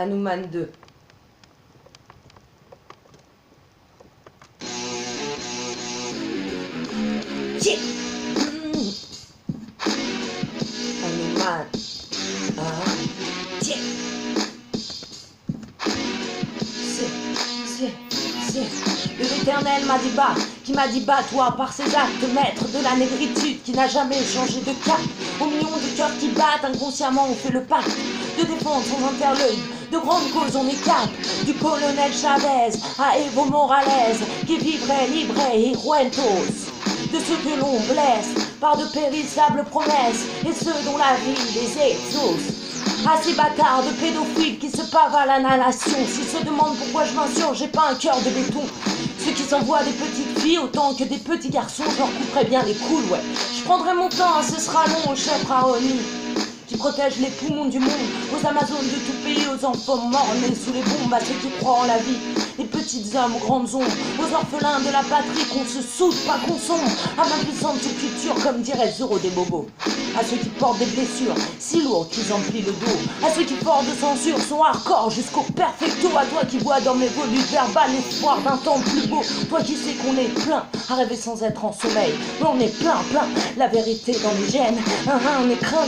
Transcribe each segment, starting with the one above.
Hanuman 2. Yeah. Hanuman. Yeah. L'Éternel m'a dit bas, qui m'a dit bats-toi par ses actes, maître de la négritude qui n'a jamais changé de cap. Aux millions de cœurs qui battent, inconsciemment on fait le pacte de défendre son interlope. De grandes causes on écape, du colonel Chavez à Evo Morales, qui vivrait libre et ruentos. De ceux que l'on blesse par de périssables promesses, et ceux dont la vie les exauce. À ces bâtards de pédophiles qui se pavent à l'inhalation, s'ils se demandent pourquoi je m'insurge, j'ai pas un cœur de béton. Ceux qui s'envoient des petites filles autant que des petits garçons, je leur couperai bien les couilles, ouais. Je prendrai mon temps, ce sera long, chef Raoni, qui protège les poumons du monde, aux Amazones de tout pays, aux enfants morts-nés sous les bombes, à ceux qui croient en la vie, les petites âmes aux grandes ombres, aux orphelins de la patrie, qu'on se soude, pas qu'on sombre, à ma puissante culture, comme dirait Zoro des bobos. À ceux qui portent des blessures si lourdes qu'ils emplissent le dos, à ceux qui fort de censure sont hardcore jusqu'au perfecto, à toi qui vois dans mes volutes verbales l'espoir d'un temps plus beau, toi qui sais qu'on est plein à rêver sans être en sommeil, mais on est plein, la vérité dans les gènes, on est crin,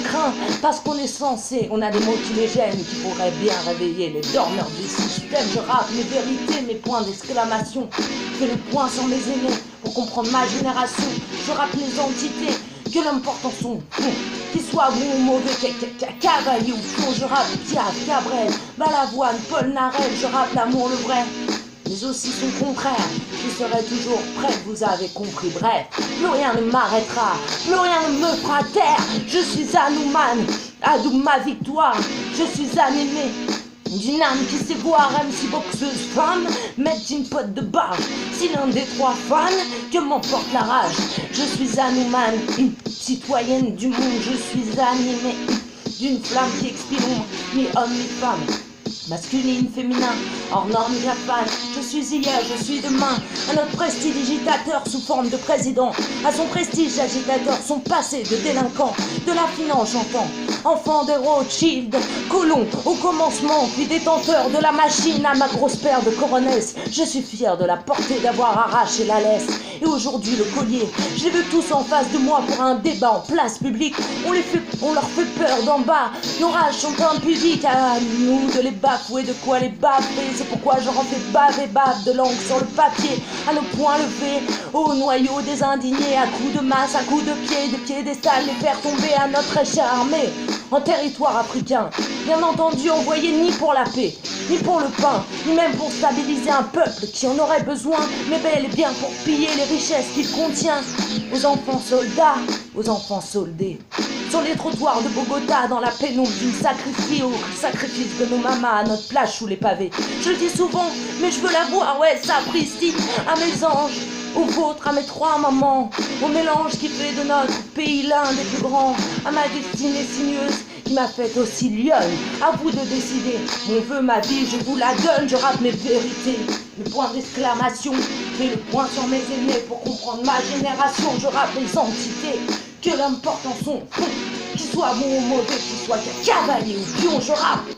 parce qu'on est censé, on a des mots qui les gênent, qui pourraient bien réveiller les dormeurs du système. Je rappe mes vérités, mes points d'exclamation, je fais le point sur mes aînés pour comprendre ma génération, je rappe les entités que l'homme porte en son fond, qu'il soit bon ou mauvais, cavalier ou pion, je rappe Piaf, Cabrel, Balavoine, Paul Narel, je rappe l'amour le vrai, mais aussi son contraire, je serai toujours prêt, vous avez compris, bref, plus rien ne m'arrêtera, plus rien ne me fera taire, je suis Hanuman, Adou ma victoire, je suis animé d'une âme qui sait voir MC boxeuse femme, mettre une pote de barge, si l'un des trois fans, que m'emporte la rage. Je suis Hanuman, une citoyenne du monde, je suis animée d'une flamme qui expire l'ombre, ni homme ni femme. Masculine, féminin, hors norme diaphane, je suis hier, je suis demain, à notre prestidigitateur sous forme de président, à son prestige agitateur, son passé de délinquant, de la finance j'entends, enfant des Rothschild, colon au commencement, puis détenteur de la machine à ma grosse paire de coronets, je suis fier de la portée d'avoir arraché la laisse, et aujourd'hui le collier, je les veux tous en face de moi pour un débat en place publique, on leur fait peur d'en bas, nos rages sont impudiques, à nous de les bafouer, de quoi les baffer, c'est pourquoi je en fais bave de langue sur le papier, à nos poings levés, au noyau des indignés, à coups de masse, à coups de pied, des piédestals, les faire tomber à notre échelle armée, en territoire africain, bien entendu envoyé ni pour la paix, ni pour le pain, ni même pour stabiliser un peuple qui en aurait besoin, mais bel et bien pour piller les richesses qu'il contient, aux enfants soldats, aux enfants soldés, sur les trottoirs de Bogota, dans la pénombre d'une sacrifice de nos mamas à notre plage sous les pavés. Je le dis souvent, mais je veux la voir, ouais, sapristi, à mes anges, aux vôtres, à mes trois mamans, au mélange qui fait de notre pays l'un des plus grands, à ma destinée sinueuse qui m'a fait aussi lionne. À vous de décider, mon vœu, ma vie, je vous la donne, je rappe mes vérités. Le point d'exclamation, fais le point sur mes aînés pour comprendre ma génération, je rappe les entités que l'homme porte en son fond, qu'il soit bon ou mauvais, qu'il soit cavalier ou pion, je rappe.